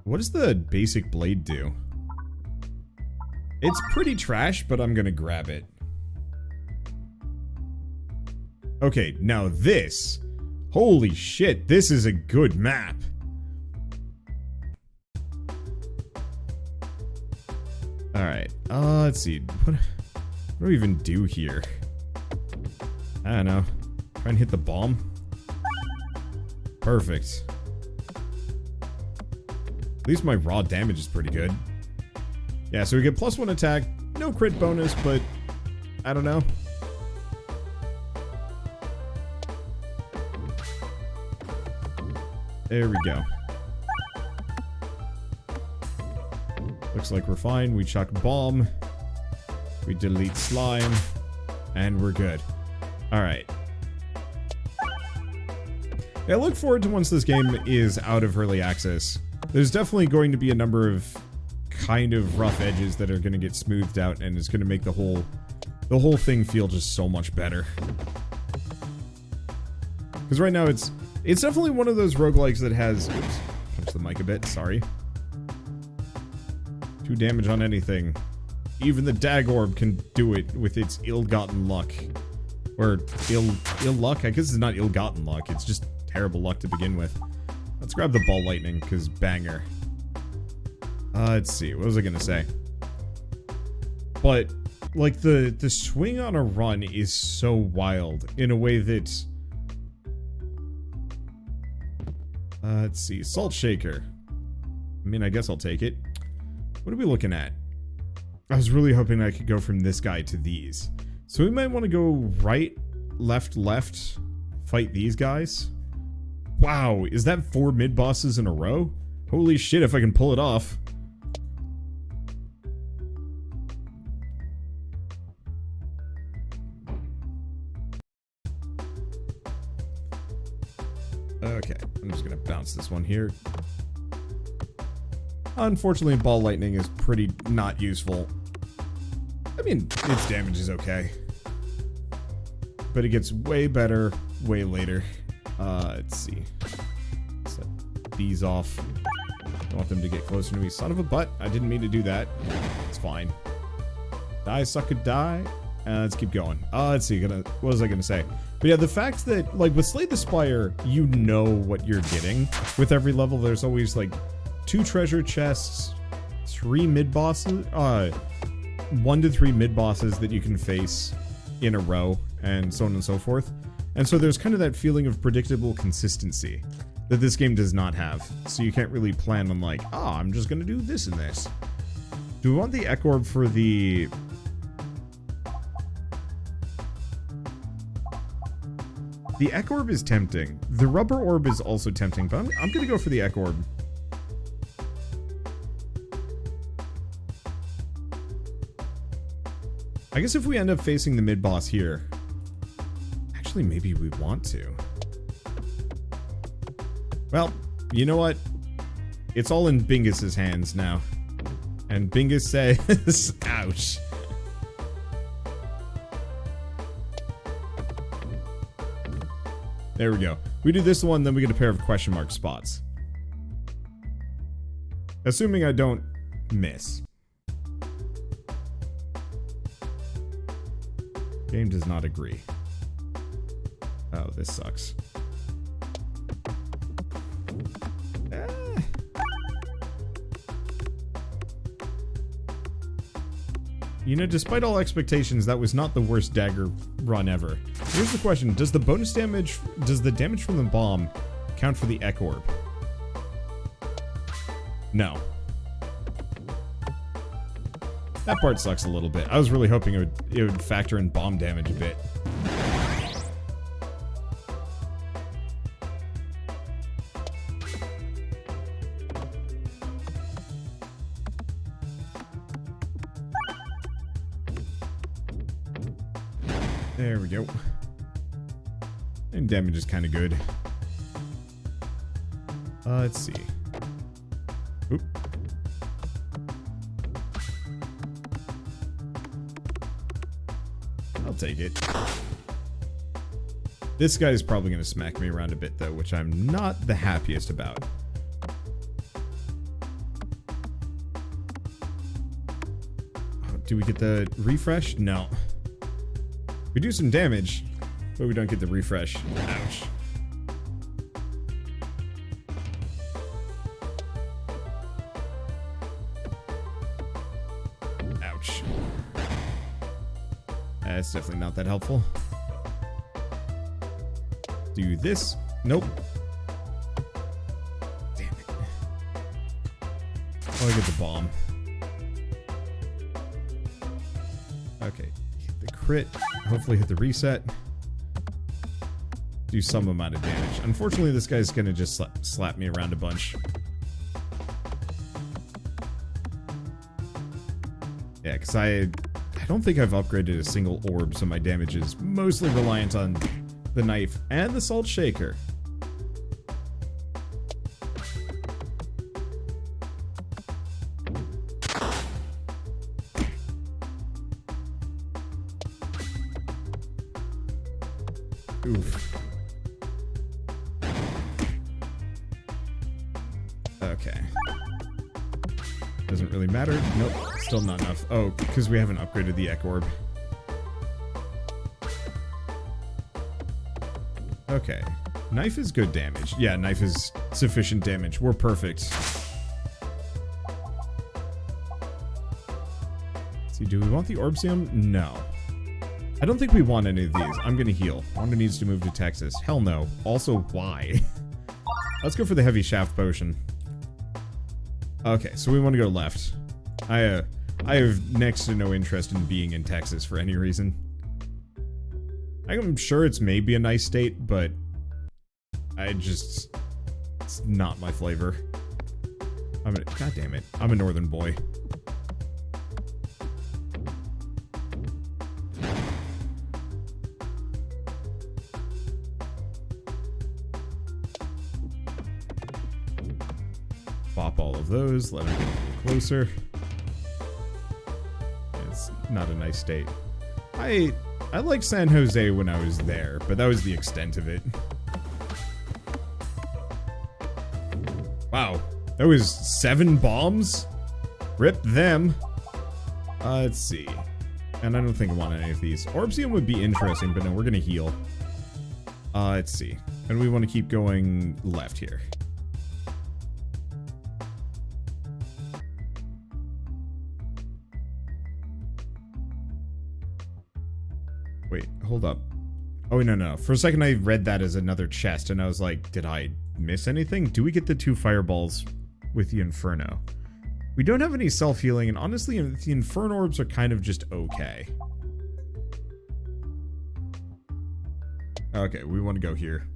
What does the basic blade do? It's pretty trash, but I'm gonna grab it. Okay, now this. Holy shit, this is a good map. Alright, let's see. What do we even do here? I don't know. Try and hit the bomb. Perfect. At least my raw damage is pretty good. Yeah, so we get +1 attack. No crit bonus, but I don't know. There we go. Looks like we're fine. We chuck bomb. We delete slime. And we're good. Alright. I look forward to once this game is out of early access. There's definitely going to be a number of kind of rough edges that are going to get smoothed out, and it's going to make the whole thing feel just so much better. Because right now it's definitely one of those roguelikes that has... Oops, punch the mic a bit, sorry. 2 damage on anything. Even the Dag Orb can do it with its ill-gotten luck. Or ill luck? I guess it's not ill-gotten luck, it's just terrible luck to begin with. Let's grab the ball lightning, because banger. Let's see, what was I gonna say? But, like, the swing on a run is so wild in a way that... let's see, Salt Shaker. I mean, I guess I'll take it. What are we looking at? I was really hoping I could go from this guy to these. So we might want to go right, left, left, fight these guys. Wow, is that 4 mid-bosses in a row? Holy shit, if I can pull it off. Okay, I'm just gonna bounce this one here. Unfortunately, ball lightning is pretty not useful. I mean, its damage is okay. But it gets way better way later. Let's see. Set these off. I want them to get closer to me. Son of a butt. I didn't mean to do that. It's fine. Die, sucker, die. Let's keep going. Let's see. What was I gonna say? But yeah, the fact that, like, with Slay the Spire, you know what you're getting. With every level, there's always, like, 2 treasure chests, 3 mid-bosses, 1 to 3 mid-bosses that you can face in a row, and so on and so forth. And so there's kind of that feeling of predictable consistency that this game does not have. So you can't really plan on, like, I'm just gonna do this and this. Do we want the Ek Orb for the... The Ek Orb is tempting. The Rubber Orb is also tempting, but I'm gonna go for the Ek Orb. I guess if we end up facing the mid-boss here... Actually, maybe we want to. Well, you know what? It's all in Bingus's hands now. And Bingus says... Ouch. There we go. We do this one, then we get a pair of question mark spots. Assuming I don't miss. Game does not agree. Oh, this sucks. You know, despite all expectations, that was not the worst dagger run ever. Here's the question, does the damage from the bomb count for the Ek Orb? No. That part sucks a little bit. I was really hoping it would factor in bomb damage a bit. There we go. And damage is kind of good. Let's see. Oop. I'll take it. This guy's probably going to smack me around a bit, though, which I'm not the happiest about. Do we get the refresh? No. We do some damage, but we don't get the refresh. Ouch. Ouch. That's definitely not that helpful. Do this. Nope. Damn it. Oh, I get the bomb. Okay. Hit the crit. Hopefully hit the reset. Do some amount of damage. Unfortunately, this guy's gonna just slap me around a bunch. Yeah, because I don't think I've upgraded a single orb, so my damage is mostly reliant on the knife and the salt shaker. Oof. Okay. Doesn't really matter. Nope. Still not enough. Oh, because we haven't upgraded the Ek Orb. Okay. Knife is good damage. Yeah, knife is sufficient damage. We're perfect. See, do we want the Orbsium? No. I don't think we want any of these. I'm gonna heal. Wanda needs to move to Texas. Hell no. Also, why? Let's go for the heavy shaft potion. Okay, so we want to go left. I have next to no interest in being in Texas for any reason. I'm sure it's maybe a nice state, but it's not my flavor. God damn it. I'm a northern boy. Pop all of those, let him get a little closer. It's not a nice state. I liked San Jose when I was there, but that was the extent of it. Wow, that was 7 bombs? Rip them. Let's see. And I don't think I want any of these. Orbsium would be interesting, but no, we're gonna heal. Let's see. And we want to keep going left here. Wait, hold up. Oh, no. For a second, I read that as another chest, and I was like, did I miss anything? Do we get the 2 fireballs with the Inferno? We don't have any self-healing, and honestly, the Inferno orbs are kind of just okay. Okay, we want to go here.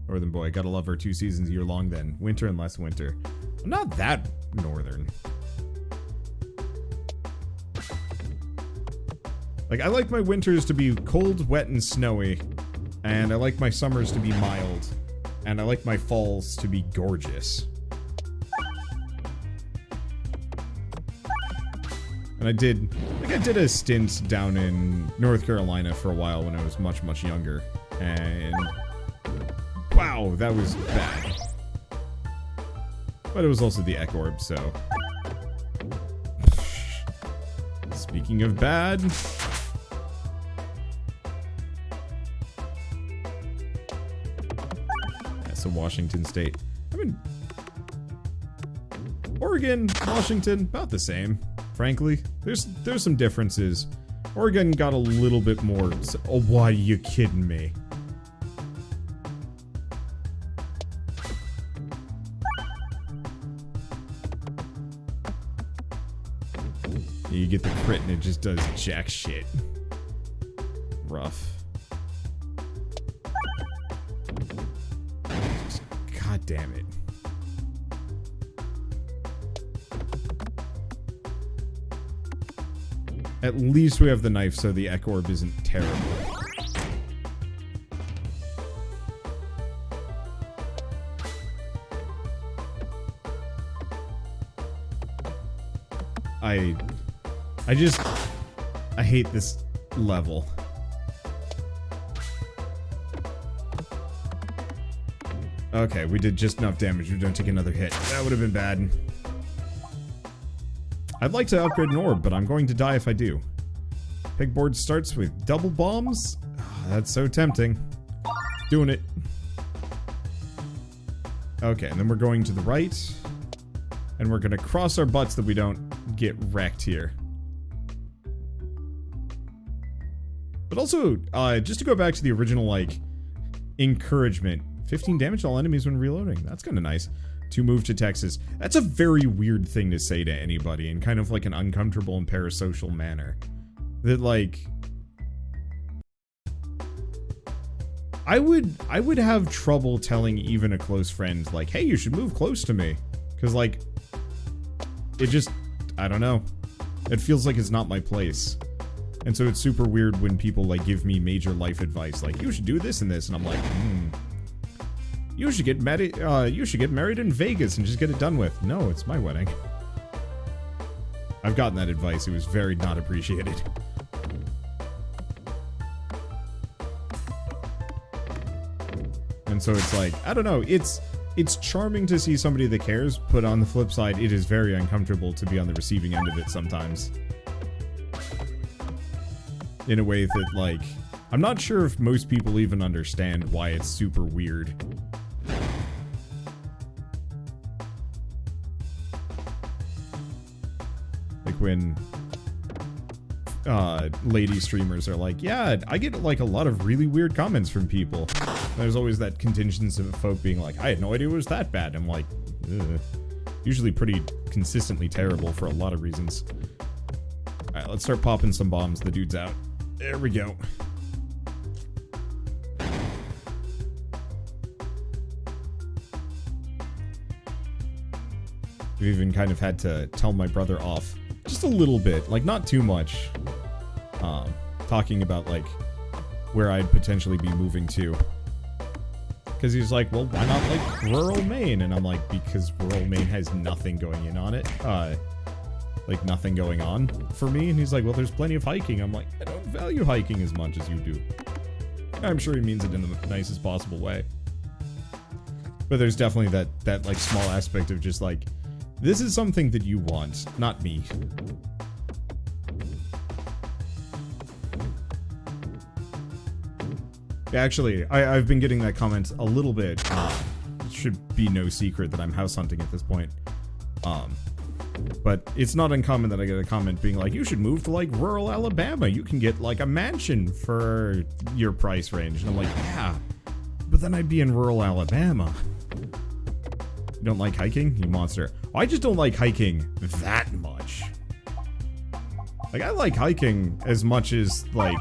Northern boy, gotta love our 2 seasons year long then. Winter and less winter. I'm not that northern. Like, I like my winters to be cold, wet, and snowy. And I like my summers to be mild. And I like my falls to be gorgeous. And I did a stint down in North Carolina for a while when I was much, much younger. And wow, that was bad. But it was also the Ek Orb, so. Speaking of bad. So Washington State. I mean, Oregon, Washington, about the same. Frankly, there's some differences. Oregon got a little bit more. Oh, why are you kidding me? You get the crit and it just does jack shit. Rough. God damn it. At least we have the knife so the Ek Orb isn't terrible. I hate this level. Okay, we did just enough damage. We don't take another hit. That would have been bad. I'd like to upgrade an orb, but I'm going to die if I do. Pegboard starts with double bombs? Oh, that's so tempting. Doing it. Okay, and then we're going to the right. And we're gonna cross our butts that we don't get wrecked here. But also, just to go back to the original, like, encouragement. 15 damage to all enemies when reloading. That's kind of nice. To move to Texas. That's a very weird thing to say to anybody in kind of like an uncomfortable and parasocial manner. That, like... I would have trouble telling even a close friend, like, hey, you should move close to me. Because, like, it just... I don't know. It feels like it's not my place. And so it's super weird when people, like, give me major life advice, like, you should do this and this, and I'm like, you should get married in Vegas and just get it done with. No, it's my wedding. I've gotten that advice. It was very not appreciated. And so it's like, I don't know, it's charming to see somebody that cares, but on the flip side, it is very uncomfortable to be on the receiving end of it sometimes. In a way that, like, I'm not sure if most people even understand why it's super weird. Like when lady streamers are like, yeah, I get like a lot of really weird comments from people. There's always that contingent of folk being like, I had no idea it was that bad. I'm like, ugh. Usually pretty consistently terrible for a lot of reasons. Alright, let's start popping some bombs. The dude's out. There we go. We've even kind of had to tell my brother off just a little bit, like not too much. Talking about like where I'd potentially be moving to. Because he's like, well, why not like rural Maine? And I'm like, because rural Maine has nothing going in on it. Like nothing going on for me. And he's like, well, there's plenty of hiking. I'm like, I don't value hiking as much as you do. I'm sure he means it in the nicest possible way. But there's definitely that like small aspect of just like, this is something that you want, not me. Actually, I've been getting that comment a little bit. It should be no secret that I'm house hunting at this point. But it's not uncommon that I get a comment being like, you should move to like rural Alabama. You can get like a mansion for your price range. And I'm like, yeah, but then I'd be in rural Alabama. You don't like hiking? You monster. I just don't like hiking that much. Like, I like hiking as much as, like,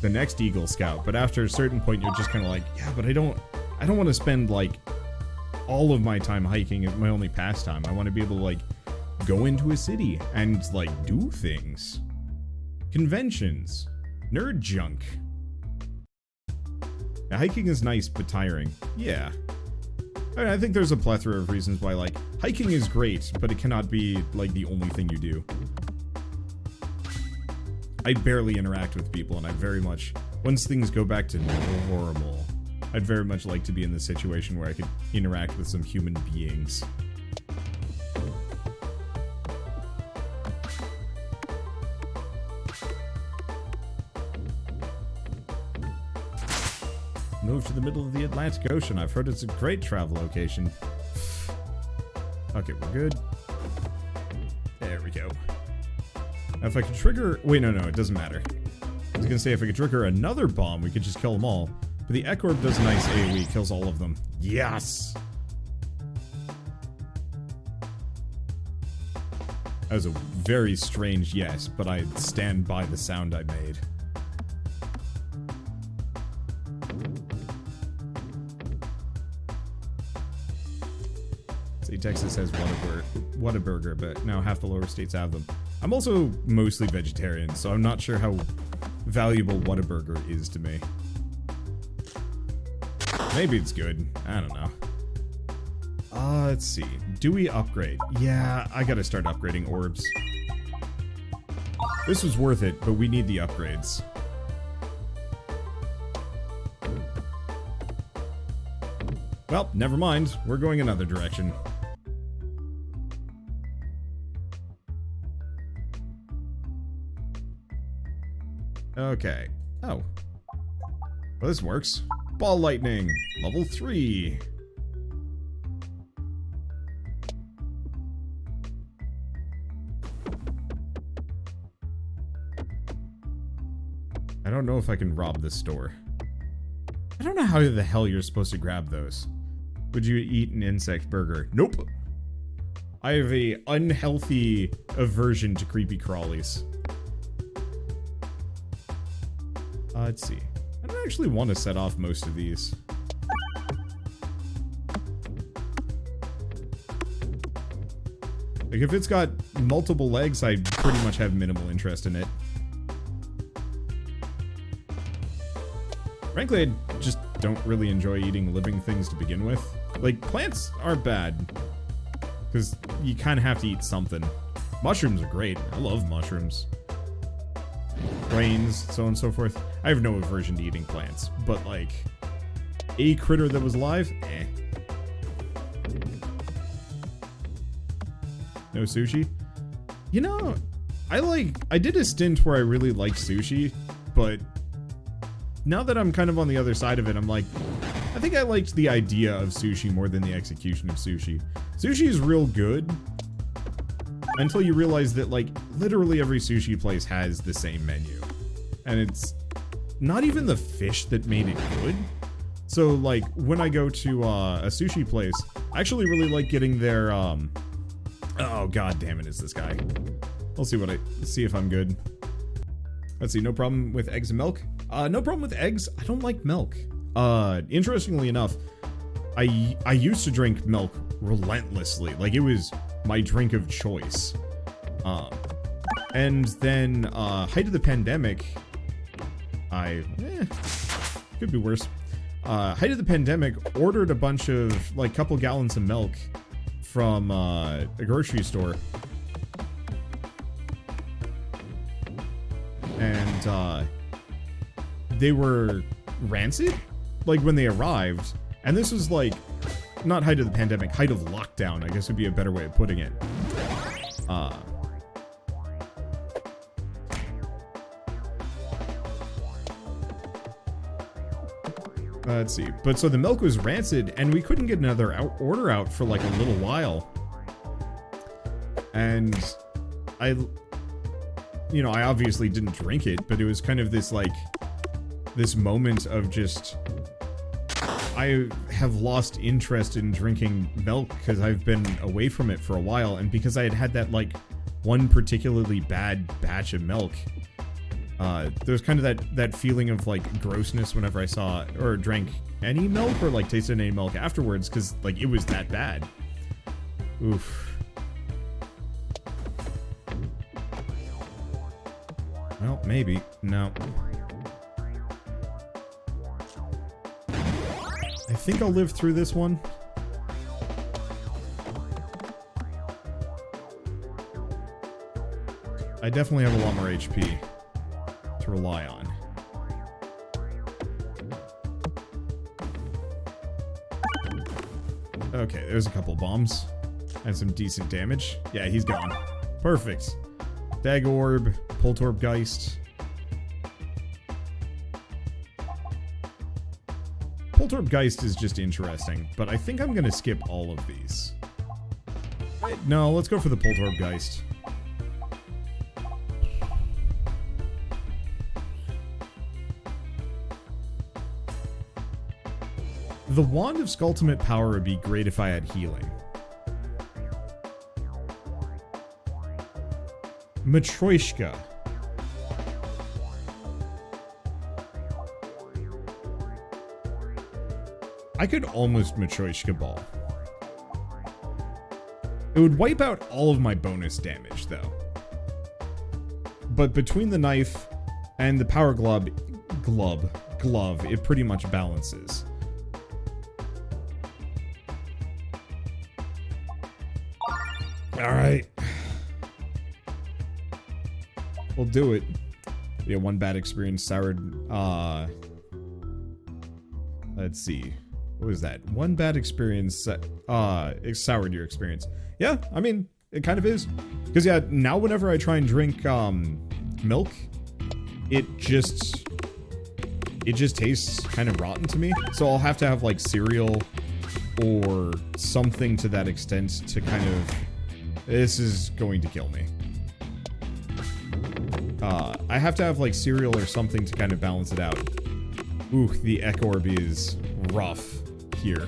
the next Eagle Scout, but after a certain point, you're just kind of like, yeah, but I don't want to spend, like, all of my time hiking as my only pastime. I want to be able to, like, go into a city and, like, do things. Conventions. Nerd junk. Now, hiking is nice, but tiring. Yeah. I think there's a plethora of reasons why, like, hiking is great, but it cannot be, like, the only thing you do. I barely interact with people, and I very much, once things go back to normal, I'd very much like to be in the situation where I could interact with some human beings. Move to the middle of the Atlantic Ocean. I've heard it's a great travel location. Okay, we're good. There we go. Now if I could trigger... Wait, no, it doesn't matter. I was gonna say if I could trigger another bomb, we could just kill them all. But the Eck Orb does a nice AoE, kills all of them. Yes! That was a very strange yes, but I stand by the sound I made. Texas has Whataburger, but now half the lower states have them. I'm also mostly vegetarian, so I'm not sure how valuable Whataburger is to me. Maybe it's good. I don't know. Let's see. Do we upgrade? Yeah, I gotta start upgrading orbs. This was worth it, but we need the upgrades. Well, never mind. We're going another direction. Okay. Oh. Well, this works. Ball lightning. Level 3. I don't know if I can rob this store. I don't know how the hell you're supposed to grab those. Would you eat an insect burger? Nope. I have a unhealthy aversion to creepy crawlies. Let's see. I don't actually want to set off most of these. Like, if it's got multiple legs, I pretty much have minimal interest in it. Frankly, I just don't really enjoy eating living things to begin with. Like, plants aren't bad, because you kind of have to eat something. Mushrooms are great. I love mushrooms. Grains, so on and so forth. I have no aversion to eating plants, but like, a critter that was alive, eh. No sushi? You know, I did a stint where I really liked sushi, but now that I'm kind of on the other side of it, I'm like, I think I liked the idea of sushi more than the execution of sushi. Sushi is real good until you realize that, like, literally every sushi place has the same menu. And it's not even the fish that made it good. So, like, when I go to a sushi place, I actually really like getting their, oh, god damn it, it's this guy. I'll see if I'm good. Let's see, no problem with eggs and milk? No problem with eggs. I don't like milk. Interestingly enough, I used to drink milk relentlessly. Like, it was my drink of choice. And then, height of the pandemic, could be worse. Height of the pandemic, ordered a bunch of, like, couple gallons of milk from, a grocery store. And, they were rancid, like, when they arrived. And this was, like, not height of the pandemic, height of lockdown, I guess would be a better way of putting it. Let's see. But so the milk was rancid, and we couldn't get another order out for, like, a little while. And I obviously didn't drink it, but it was kind of this, like, this moment of just, I have lost interest in drinking milk because I've been away from it for a while, and because I had that, like, one particularly bad batch of milk, there was kind of that feeling of, like, grossness whenever I saw or drank any milk or, like, tasted any milk afterwards, because, like, it was that bad. Oof. Well, maybe. No. I think I'll live through this one. I definitely have a lot more HP to rely on. Okay, there's a couple bombs and some decent damage. Yeah, he's gone. Perfect. Dag Orb, Poltorpgeist. Poltorpgeist is just interesting, but I think I'm gonna skip all of these. No, let's go for the Poltorpgeist. The Wand of Skulltimate Power would be great if I had healing. Matryoshka. I could almost Matryoshka Ball. It would wipe out all of my bonus damage, though. But between the knife and the power glove, it pretty much balances. Alright. We'll do it. Yeah, one bad experience soured, let's see. What was that? One bad experience, it soured your experience. Yeah, I mean, it kind of is. Because, yeah, now whenever I try and drink, milk, it just tastes kind of rotten to me. So I'll have to have like cereal or something to that extent to kind of, this is going to kill me. I have to have like cereal or something to kind of balance it out. Ooh, the Ek Orb is rough here.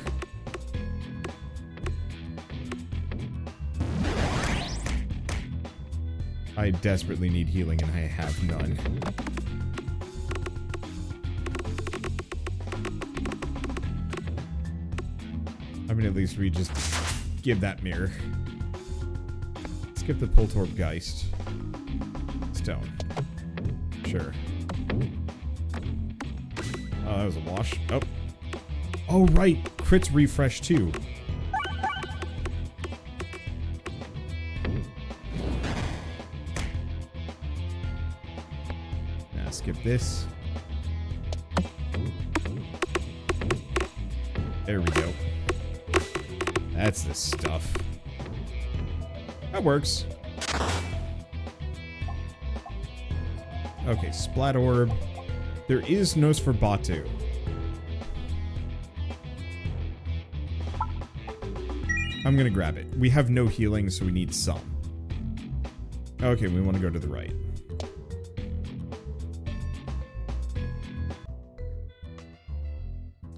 I desperately need healing and I have none. I mean, at least we just give that mirror. Skip the Poltorpgeist. Stone. Sure. Oh, that was a wash. Oh. Oh, right. Crits refresh too. Now skip this. There we go. That's the stuff. That works. Okay, Splat Orb. There is Nosferatu. I'm gonna grab it. We have no healing, so we need some. Okay, we want to go to the right.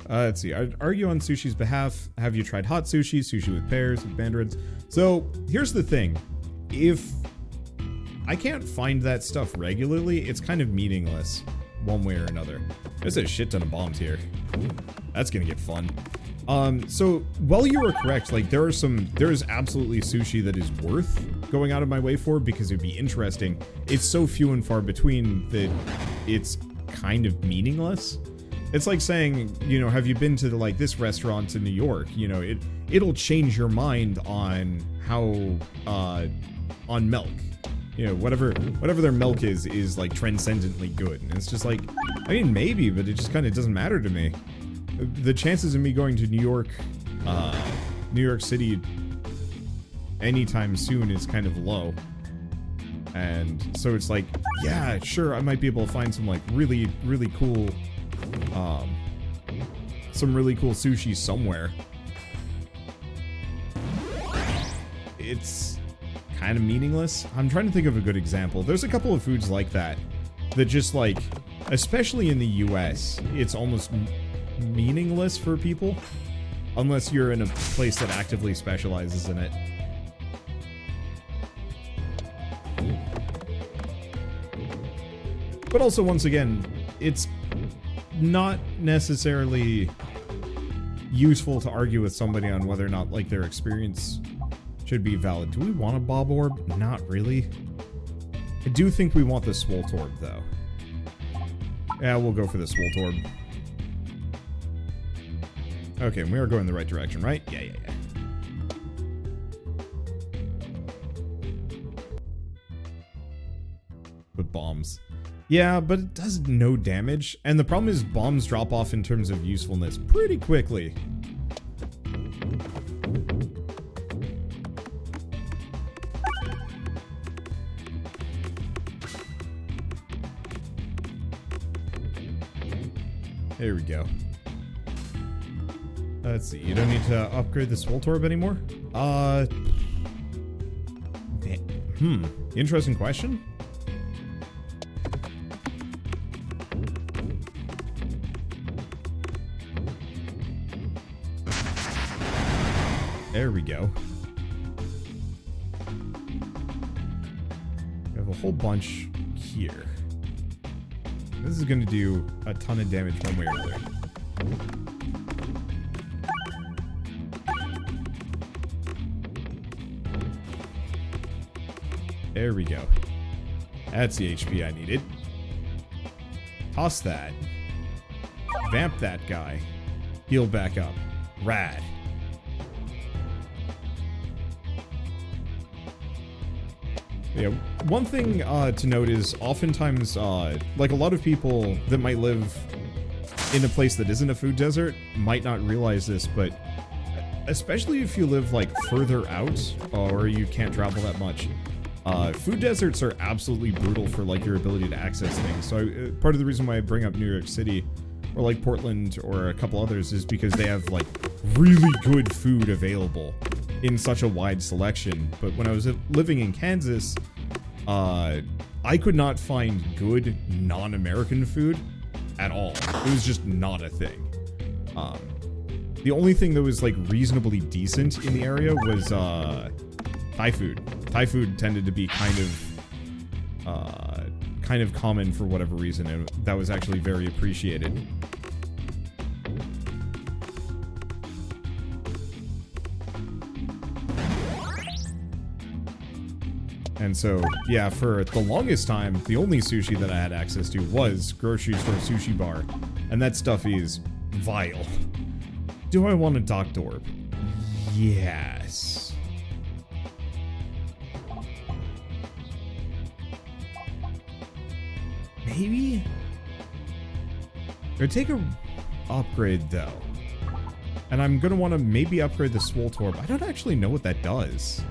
Let's see. Argue on sushi's behalf. Have you tried hot sushi? Sushi with pears, with mandarins. So, here's the thing. If I can't find that stuff regularly, it's kind of meaningless one way or another. There's a shit ton of bombs here. That's gonna get fun. So, while you are correct, like, there is absolutely sushi that is worth going out of my way for because it'd be interesting. It's so few and far between that it's kind of meaningless. It's like saying, you know, have you been to like this restaurant in New York? You know, it'll change your mind on how, on milk. You know, whatever their milk is like transcendently good. And it's just like, I mean, maybe, but it just kind of doesn't matter to me. The chances of me going to New York City anytime soon is kind of low. And so it's like, yeah, sure, I might be able to find some like really cool sushi somewhere. It's kind of meaningless. I'm trying to think of a good example. There's a couple of foods like that just like, especially in the US, it's almost meaningless for people unless you're in a place that actively specializes in it. But also, once again, it's not necessarily useful to argue with somebody on whether or not, like, their experience should be valid. Do we want a Bob Orb? Not really. I do think we want the Swolt Orb, though. Yeah, we'll go for the Swolt Orb. Okay, we are going the right direction, right? Yeah. But bombs. Yeah, but it does no damage. And the problem is bombs drop off in terms of usefulness pretty quickly. There we go. Let's see, you don't need to upgrade the Swolt Orb anymore? Interesting question. There we go. We have a whole bunch here. This is going to do a ton of damage one way or the other. There we go. That's the HP I needed. Toss that. Vamp that guy. Heal back up. Rad. Yeah, one thing to note is oftentimes, like a lot of people that might live in a place that isn't a food desert might not realize this, but especially if you live like further out or you can't travel that much, Food deserts are absolutely brutal for like your ability to access things. So part of the reason why I bring up New York City or like Portland or a couple others is because they have like really good food available in such a wide selection. But when I was living in Kansas, I could not find good non-American food at all. It was just not a thing. The only thing that was like reasonably decent in the area was Thai food. Thai food tended to be kind of common for whatever reason, and that was actually very appreciated. And so, yeah, for the longest time, the only sushi that I had access to was grocery store sushi bar, and that stuff is vile. Do I want a docked orb? Yes. Maybe? It would take a upgrade though. And I'm gonna want to maybe upgrade the Swolt Orb. I don't actually know what that does.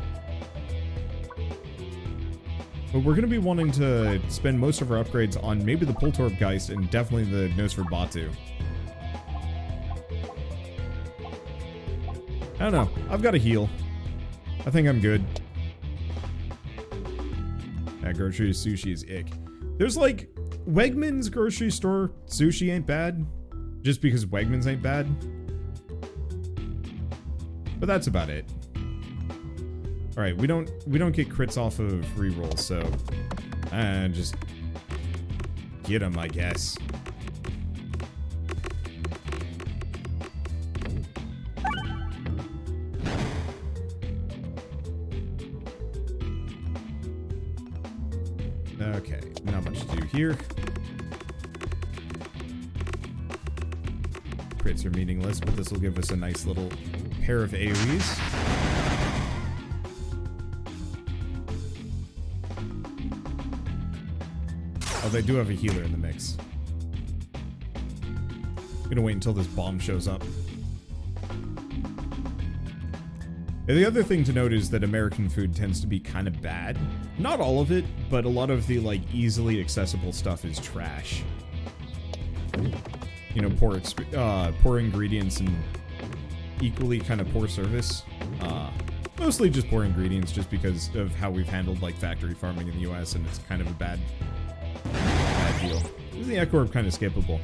But we're gonna be wanting to spend most of our upgrades on maybe the Poltorpgeist and definitely the Nosferatu. I don't know. I've got a heal. I think I'm good. Yeah, grocery sushi is ick. There's like Wegmans grocery store sushi ain't bad, just because Wegmans ain't bad. But that's about it. All right, we don't get crits off of rerolls, so just get them, I guess. Okay, not much to do here. Crits are meaningless, but this will give us a nice little pair of AoEs. Oh, they do have a healer in the mix. I'm gonna wait until this bomb shows up. And the other thing to note is that American food tends to be kind of bad. Not all of it, but a lot of the like easily accessible stuff is trash. You know, poor ingredients and equally kind of poor service. Mostly just poor ingredients, just because of how we've handled like factory farming in the US, and it's kind of a bad deal. Is the Echo Orb kind of skippable?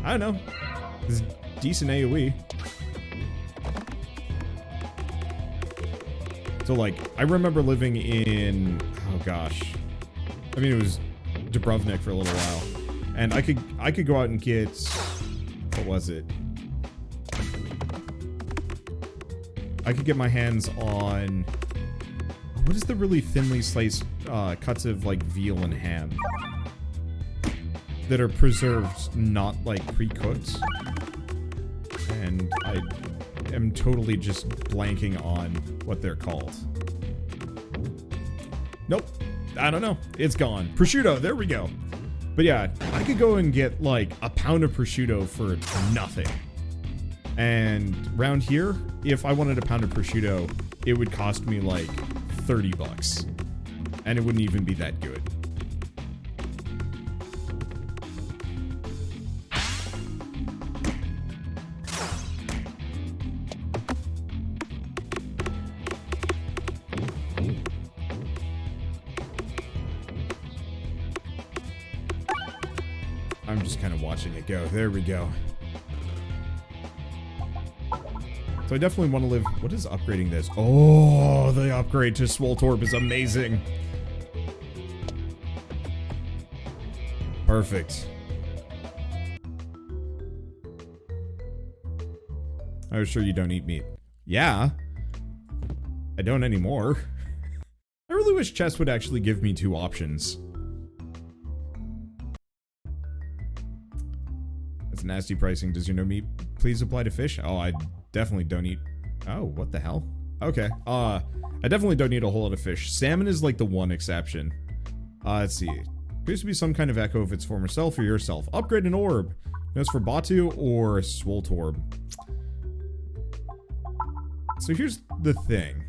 I don't know. It's decent AoE. So like, I remember living in, oh gosh, I mean it was Dubrovnik for a little while, and I could go out and get, what was it? I could get my hands on, what is the really thinly sliced cuts of like veal and ham that are preserved, not like pre-cooked, and I am totally just blanking on what they're called. Nope, I don't know. It's gone. Prosciutto, there we go. But yeah, I could go and get like a pound of prosciutto for nothing. And round here, if I wanted a pound of prosciutto, it would cost me like 30 bucks. And it wouldn't even be that good. I'm just kind of watching it go. There we go. So I definitely want to live... What is upgrading this? Oh, the upgrade to Swolt Orb is amazing. Perfect. I was sure you don't eat meat. Yeah. I don't anymore. I really wish chess would actually give me 2 options. That's nasty pricing. Does your no meat please apply to fish? Oh, I definitely don't eat... Oh, what the hell? Okay. I definitely don't eat a whole lot of fish. Salmon is like the one exception. Let's see. Appears to be some kind of echo of its former self or yourself. Upgrade an orb. Nosferatu or Swolt Orb. So here's the thing.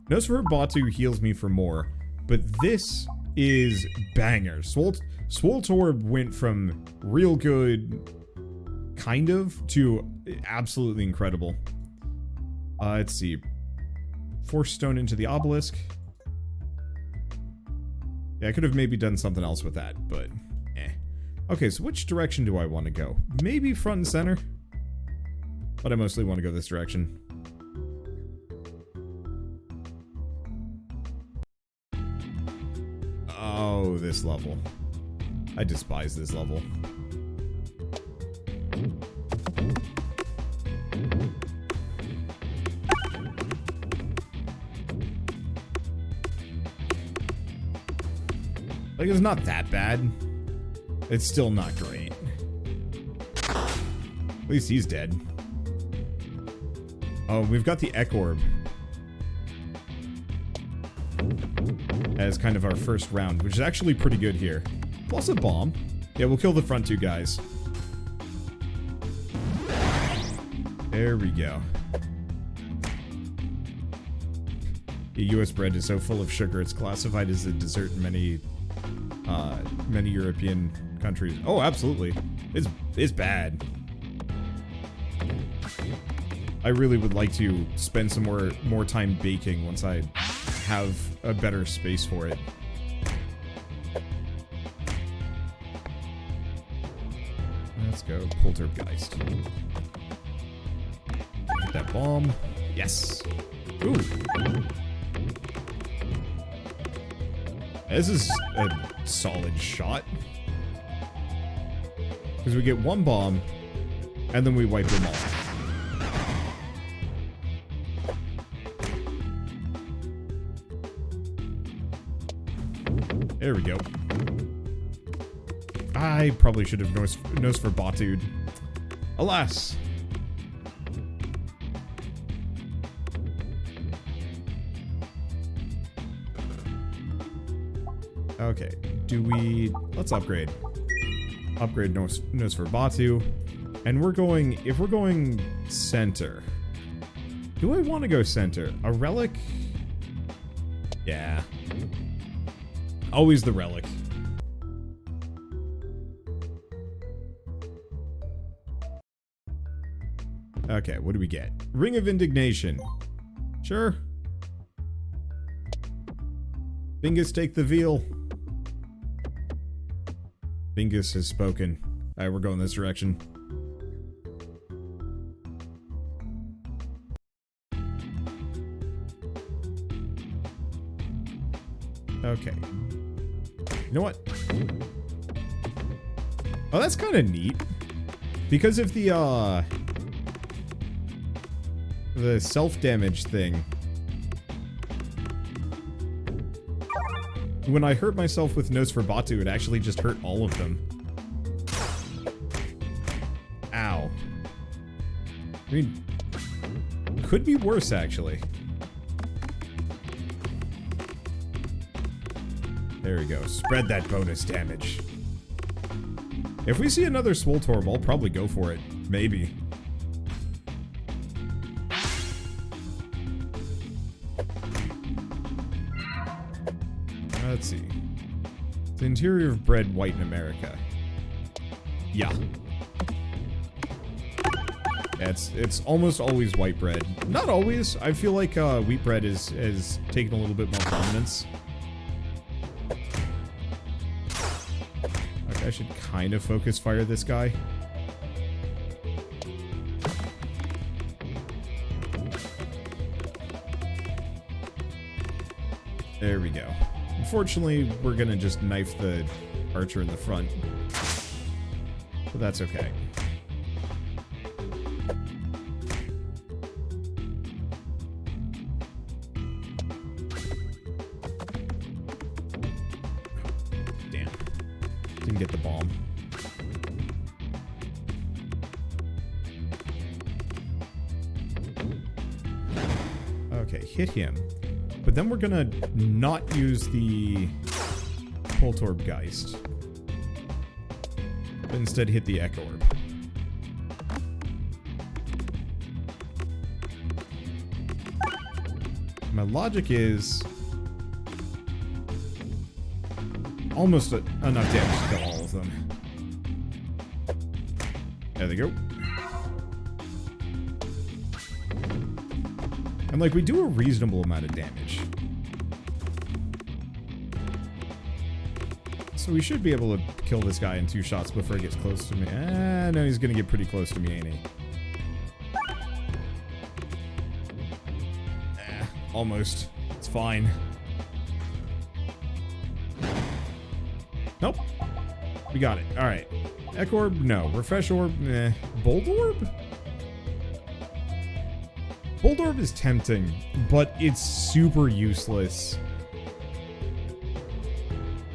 Nosferatu heals me for more, but this is banger. Swolt Orb went from real good, kind of, to absolutely incredible. Let's see. Force Stone into the obelisk. Yeah, I could have maybe done something else with that, but eh. Okay, so which direction do I want to go? Maybe front and center? But I mostly want to go this direction. Oh, this level. I despise this level. Like, it's not that bad. It's still not great. At least he's dead. Oh, we've got the Ek Orb as kind of our first round, which is actually pretty good here. Plus a bomb. Yeah, we'll kill the front two guys. There we go. The US bread is so full of sugar, it's classified as a dessert in many European countries. Oh, absolutely. It's bad. I really would like to spend some more time baking once I have a better space for it. Let's go Poltergeist. Get that bomb. Yes. Ooh. This is a solid shot. Because we get one bomb, and then we wipe them all. There we go. I probably should have Nosferbatu'd. Alas. Okay, let's upgrade. Upgrade Nosferbatu. And if we're going center. Do I want to go center? A relic? Yeah. Always the relic. Okay, what do we get? Ring of Indignation. Sure. Bingus, take the veal. Bingus has spoken. Alright, we're going this direction. Okay. You know what? Oh, that's kind of neat. Because of the self-damage thing. When I hurt myself with Nosferbatu, it actually just hurt all of them. Ow. I mean, could be worse, actually. There we go. Spread that bonus damage. If we see another Swoltorb, I'll probably go for it. Maybe. Let's see. The interior of bread white in America. Yeah. It's almost always white bread. Not always. I feel like wheat bread is taken a little bit more prominence. Okay, I should kind of focus fire this guy. There we go. Unfortunately, we're gonna just knife the archer in the front. But that's okay. Damn. Didn't get the bomb. Okay, hit him. But then we're gonna not use the Poltergeist. But instead hit the Ek Orb. My logic is... almost enough damage to kill all of them. There they go. And like, we do a reasonable amount of damage. So we should be able to kill this guy in 2 shots before he gets close to me. No, he's gonna get pretty close to me, ain't he? Almost. It's fine. Nope. We got it. Alright. Echo Orb? No. Refresh Orb? Eh. Bold Orb? Bold Orb is tempting, but it's super useless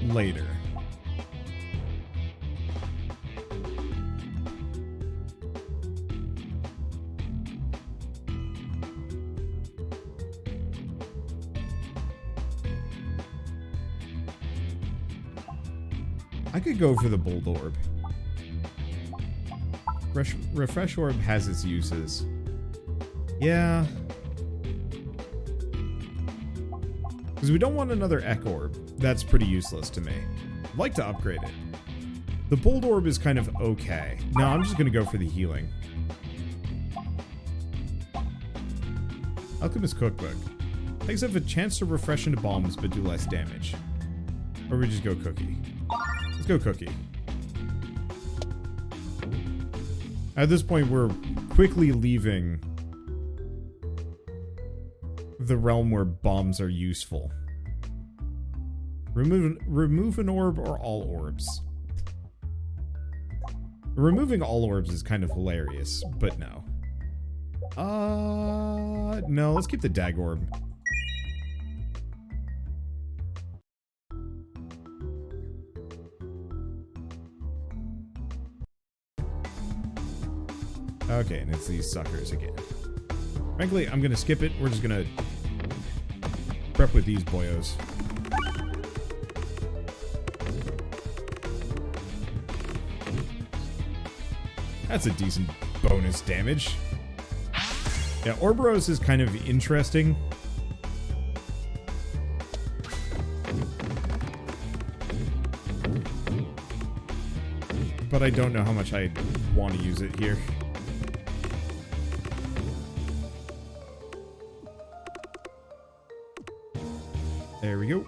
later. I could go for the Bold Orb. Refresh Orb has its uses. Yeah. Because we don't want another Echo Orb. That's pretty useless to me. I'd like to upgrade it. The Bold Orb is kind of okay. No, I'm just going to go for the healing. Alchemist Cookbook. Takes up a chance to refresh into bombs, but do less damage. Or we just go Cookie. Let's go Cookie. At this point, we're quickly leaving the realm where bombs are useful. Remove an orb or all orbs. Removing all orbs is kind of hilarious, but no. No, let's keep the Dag Orb. Okay, and it's these suckers again. Frankly, I'm gonna skip it. We're just gonna prep with these boyos. That's a decent bonus damage. Yeah, Orboros is kind of interesting. But I don't know how much I want to use it here. There we go.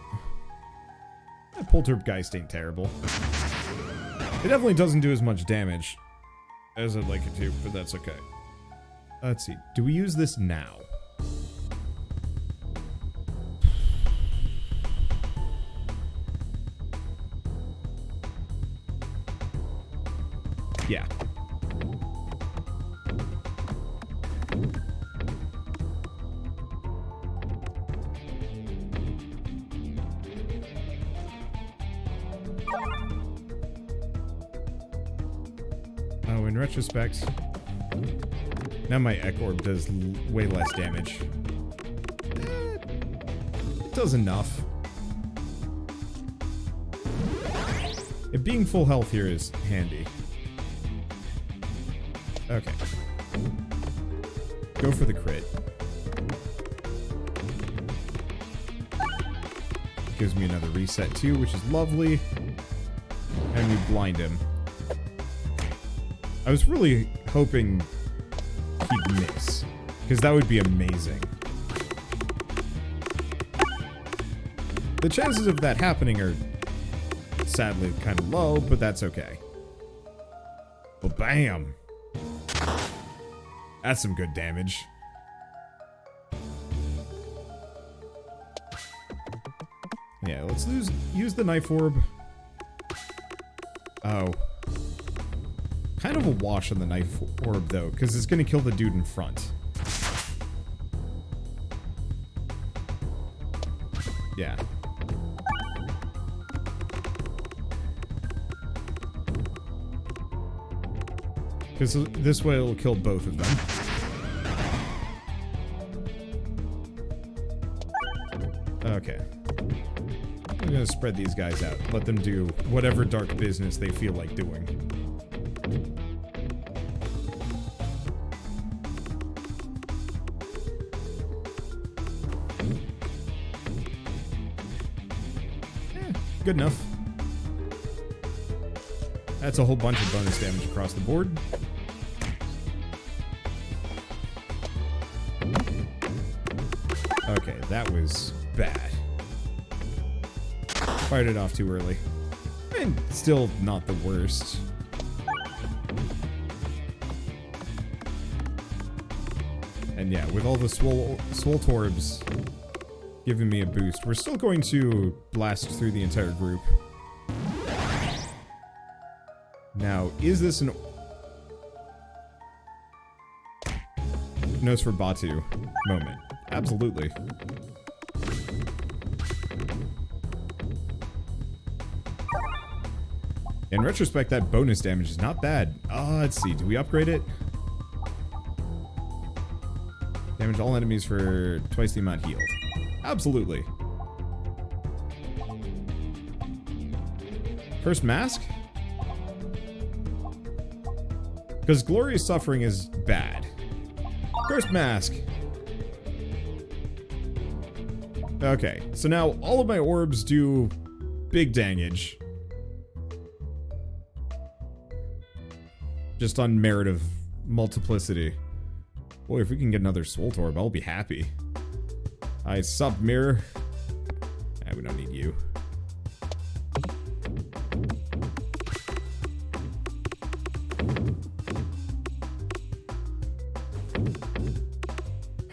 That Poltergeist ain't terrible. It definitely doesn't do as much damage as I'd like it to, but that's okay. Let's see. Do we use this now? Yeah. Oh, in retrospect, now my Echo Orb does way less damage. It does enough. It being full health here is handy. Okay. Go for the crit. Gives me another reset too, which is lovely. And we blind him. I was really hoping he'd miss, because that would be amazing. The chances of that happening are sadly kind of low, but that's okay. But bam! That's some good damage. Yeah, let's use the Knife Orb. Oh. Kind of a wash on the Knife Orb, though, because it's going to kill the dude in front. Yeah. Because this way it'll kill both of them. Okay. I'm going to spread these guys out. Let them do whatever dark business they feel like doing. Good enough. That's a whole bunch of bonus damage across the board. Okay, that was bad. Fired it off too early. And still not the worst. And yeah, with all the swole orbs giving me a boost, we're still going to blast through the entire group. Now, is this an Nosferatu moment? Absolutely. In retrospect, that bonus damage is not bad. Let's see, do we upgrade it? Damage all enemies for twice the amount healed. Absolutely. First mask? Because glorious suffering is bad. First mask. Okay, so now all of my orbs do big damage. Just on merit of multiplicity. Boy, if we can get another Swole Orb, I'll be happy. I sup, mirror. We don't need you.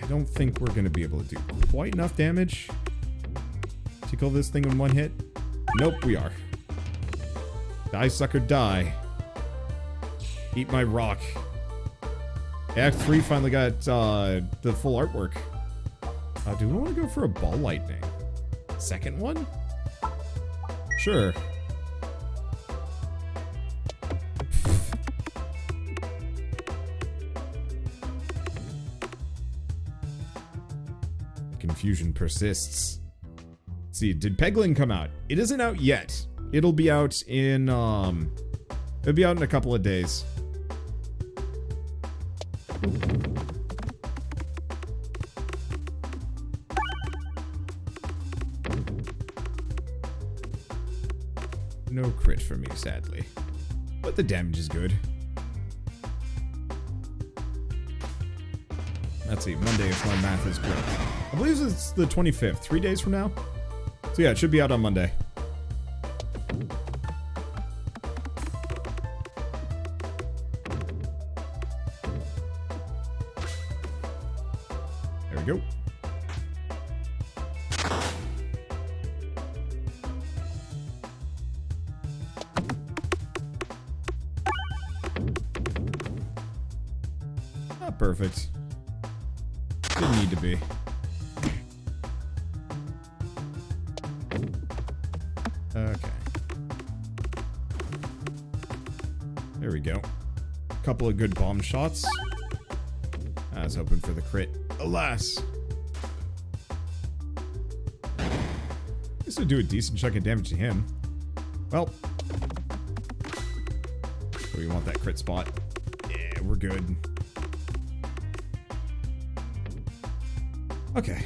I don't think we're going to be able to do quite enough damage to kill this thing in one hit. Nope, we are. Die, sucker, die. Eat my rock. Act 3 finally got the full artwork. Do we want to go for a ball lightning? Second one? Sure. Confusion persists. Let's see, did Peglin come out? It isn't out yet. It'll be out in it'll be out in a couple of days. No crit for me, sadly. But the damage is good. Let's see, Monday if my math is correct. I believe it's the 25th, 3 days from now. So yeah, it should be out on Monday. There we go. Not perfect. Didn't need to be. Okay. There we go. Couple of good bomb shots. I was hoping for the crit. Alas! This would do a decent chunk of damage to him. Well. So we want that crit spot. Yeah, we're good. Okay.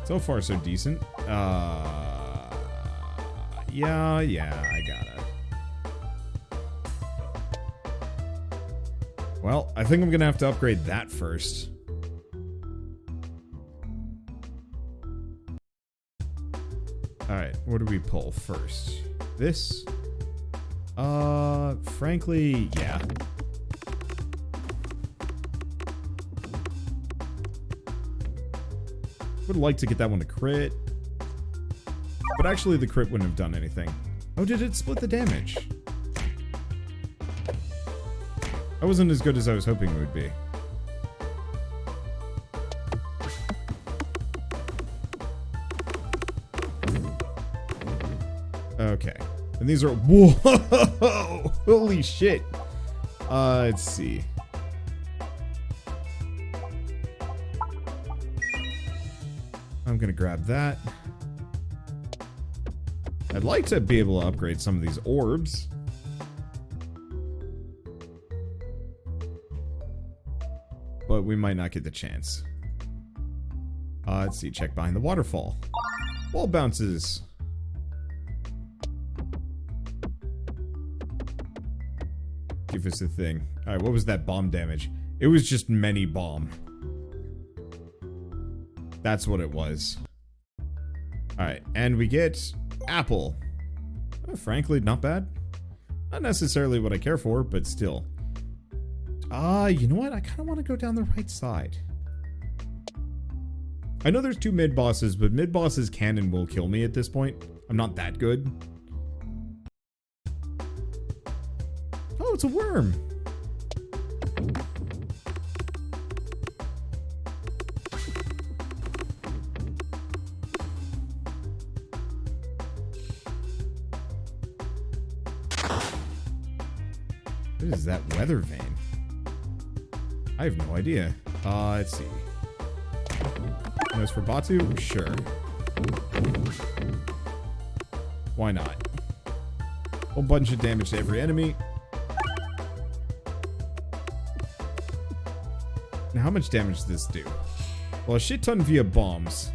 So far, so decent. Yeah, I gotta. Well, I think I'm gonna have to upgrade that first. Alright, what do we pull first? This? Frankly, yeah. Would like to get that one to crit. But actually the crit wouldn't have done anything. Oh, did it split the damage? That wasn't as good as I was hoping it would be. Okay. And these are... Whoa! Holy shit! Let's see. I'm gonna grab that. I'd like to be able to upgrade some of these orbs. But we might not get the chance. Let's see, check behind the waterfall. Wall bounces. Give us a thing. Alright, what was that bomb damage? It was just many bomb. That's what it was. Alright, and we get apple. Frankly, not bad. Not necessarily what I care for, but still. You know what? I kind of want to go down the right side. I know there's 2 mid-bosses, but mid-bosses can and will kill me at this point. I'm not that good. Oh, it's a worm. What is that weather vane? I have no idea. Let's see. As for Batu, sure. Why not? Whole bunch of damage to every enemy. Now, how much damage does this do? Well, a shit ton via bombs.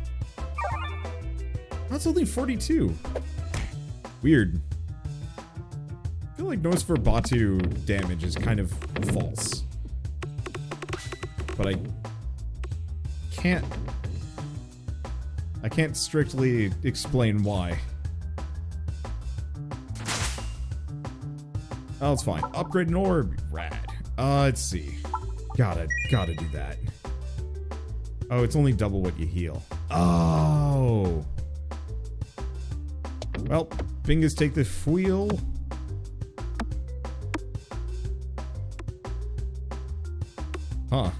That's only 42. Weird. I feel like Nosferatu damage is kind of false. But I can't strictly explain why. Oh, it's fine. Upgrade an orb. Rad. Let's see. Gotta do that. Oh, it's only double what you heal. Oh. Well, fingers take the wheel. Huh.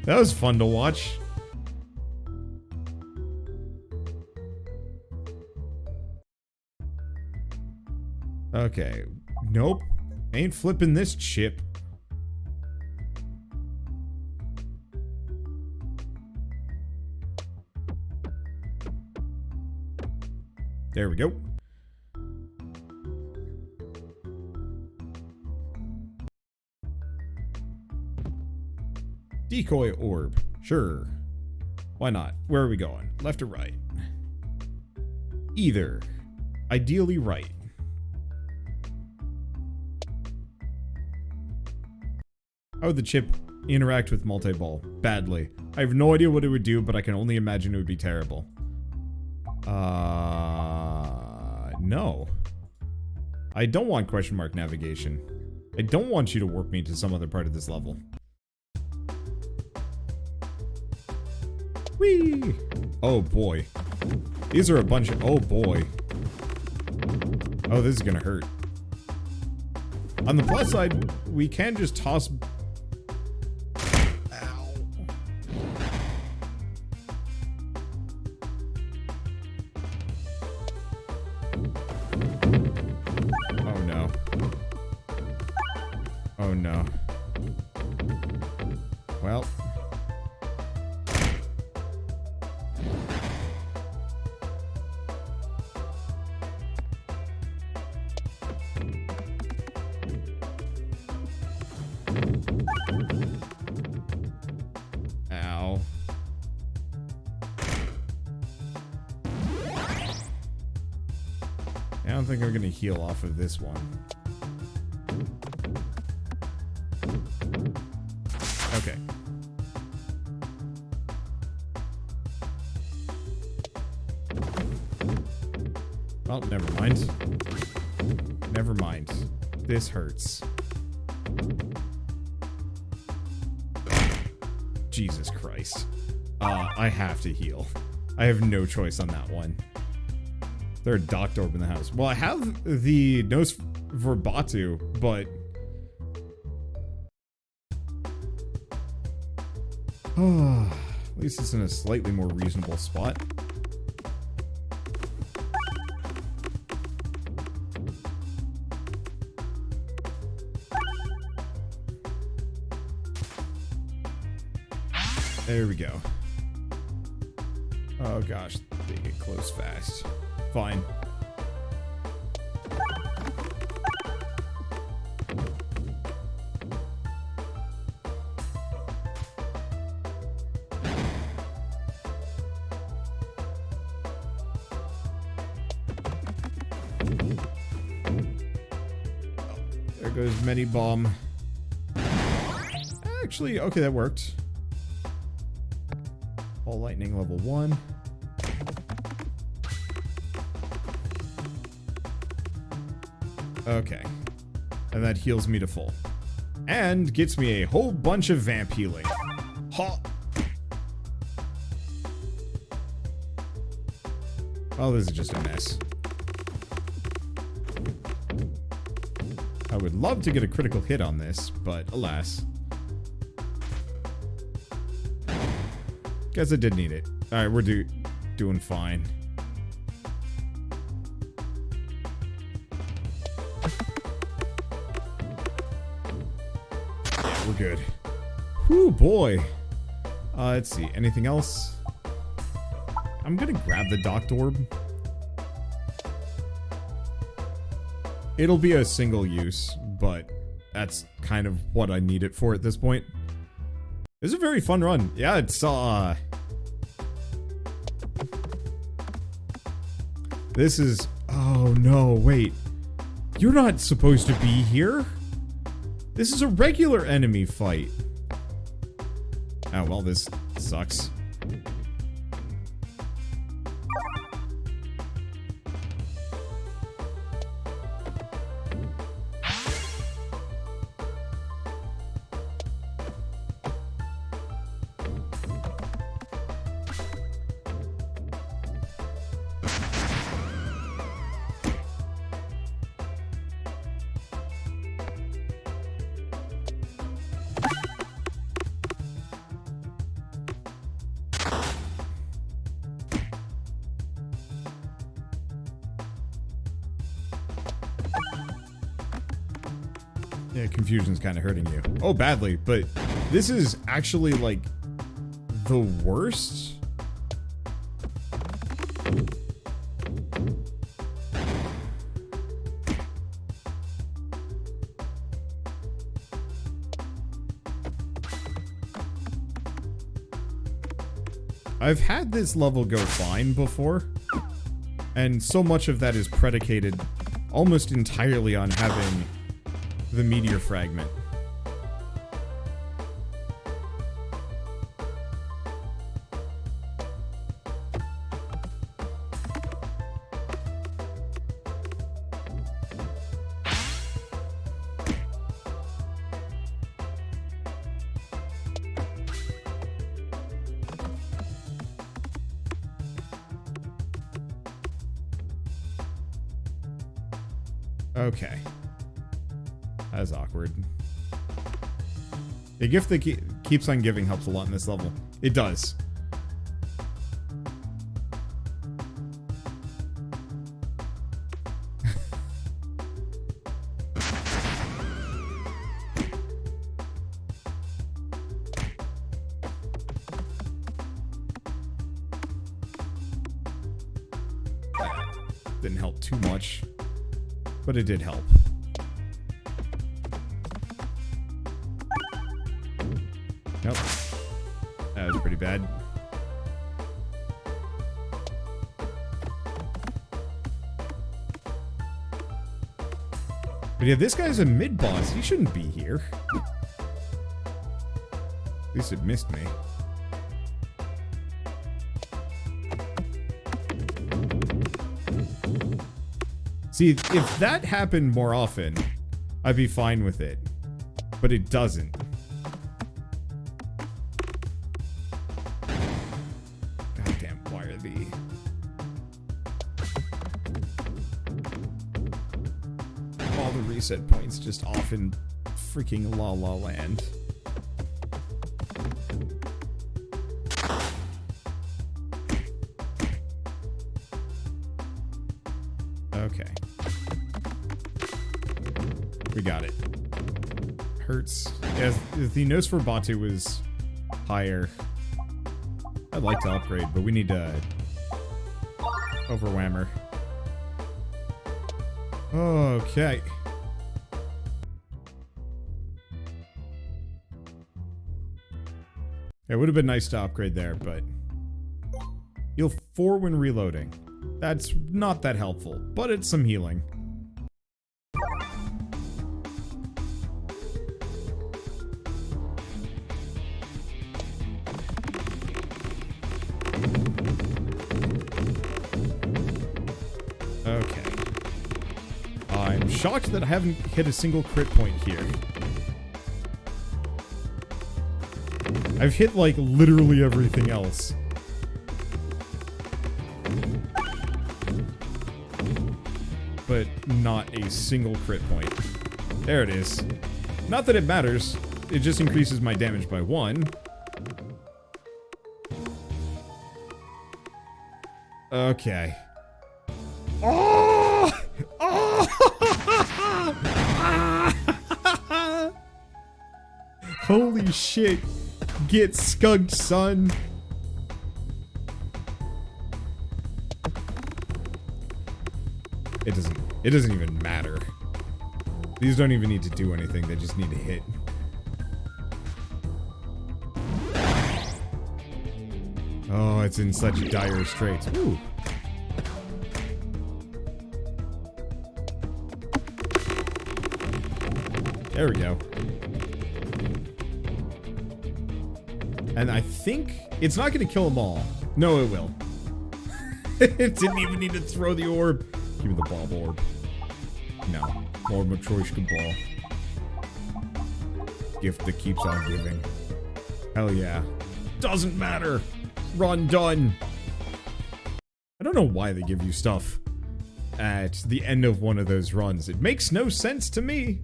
That was fun to watch. Okay. Nope. Ain't flipping this chip. There we go. Decoy orb. Sure. Why not? Where are we going? Left or right? Either. Ideally right. How would the chip interact with multi-ball? Badly. I have no idea what it would do, but I can only imagine it would be terrible. No. I don't want question mark navigation. I don't want you to warp me to some other part of this level. Whee! Oh boy. These are a bunch of... Oh boy. Oh, this is gonna hurt. On the plus side, we can just toss... Ow. Oh no. Oh no. Well... Ow. I don't think I'm gonna heal off of this one. Okay. Well, never mind. Never mind. This hurts. Jesus Christ. I have to heal. I have no choice on that one. There's a docked orb in the house. Well, I have the Nosferatu, but... at least it's in a slightly more reasonable spot. There we go. Oh gosh, they get close fast. Fine. There goes many bomb. Actually, okay, that worked. All lightning level 1. Okay. And that heals me to full. And gets me a whole bunch of vamp healing. Ha! Oh, this is just a mess. I would love to get a critical hit on this, but alas. Guess I did need it. Alright, we're doing fine. Yeah, we're good. Whew, boy. Let's see. Anything else? I'm gonna grab the docked orb. It'll be a single use, but that's kind of what I need it for at this point. This is a very fun run. Yeah, it's, this is... Oh, no, wait. You're not supposed to be here? This is a regular enemy fight. Oh, well, this sucks. Yeah, confusion's kind of hurting you. Oh, badly, but this is actually, like, the worst. I've had this level go fine before, and so much of that is predicated almost entirely on having the meteor fragment. Okay. That's awkward. The gift that keeps on giving helps a lot in this level. It does. Didn't help too much, but it did help. Nope. That was pretty bad. But yeah, this guy's a mid-boss. He shouldn't be here. At least it missed me. See, if that happened more often, I'd be fine with it. But it doesn't. Goddamn, why are the... all the reset points just off in freaking La La Land? Okay. We got it. Hurts. Yeah, if the Nosferatu was higher, I'd like to upgrade, but we need to overwhammer. Okay. It would have been nice to upgrade there, but heal 4 when reloading. That's not that helpful, but it's some healing. shocked that I haven't hit a single crit point here. I've hit, like, literally everything else. But not a single crit point. There it is. Not that it matters. It just increases my damage by 1. Okay. Oh! Oh! Holy shit. Get skunked, son. It doesn't even matter. These don't even need to do anything, they just need to hit. Oh, it's in such dire straits. Ooh. There we go. And I think it's not going to kill them all. No, it will. It didn't even need to throw the orb. Give me the Bob orb. No. More Matryoshka ball. Gift that keeps on giving. Hell yeah. Doesn't matter. Run done. I don't know why they give you stuff at the end of one of those runs. It makes no sense to me.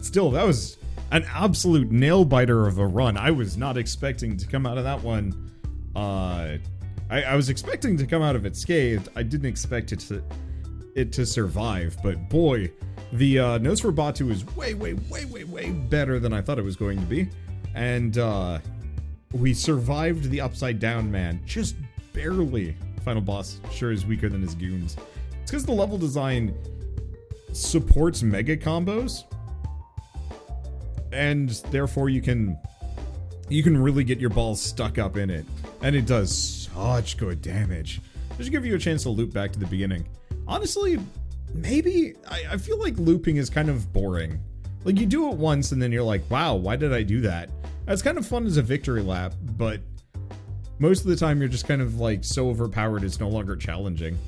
Still, that was an absolute nail biter of a run. I was not expecting to come out of that one. I was expecting to come out of it scathed. I didn't expect it to survive, but boy, the Nosferatu is way better than I thought it was going to be. And we survived the Upside Down Man, just barely. Final boss sure is weaker than his goons. It's because the level design supports mega combos, and therefore you can really get your balls stuck up in it, and it does such good damage. Just give you a chance to loop back to the beginning. Honestly, maybe I feel like looping is kind of boring. Like, you do it once and then you're like, wow, why did I do that? It's kind of fun as a victory lap, but most of the time you're just kind of like so overpowered it's no longer challenging.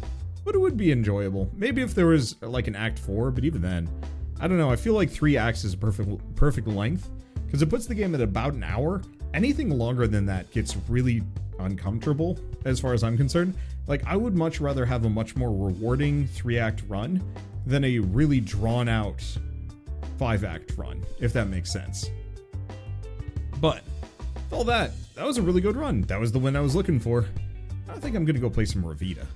But it would be enjoyable. Maybe if there was like an Act 4, but even then, I don't know. I feel like 3 acts is perfect length, because it puts the game at about an hour. Anything longer than that gets really uncomfortable as far as I'm concerned. Like, I would much rather have a much more rewarding 3-act run than a really drawn out 5-act run, if that makes sense. But with all that, that was a really good run. That was the win I was looking for. I think I'm gonna go play some Revita.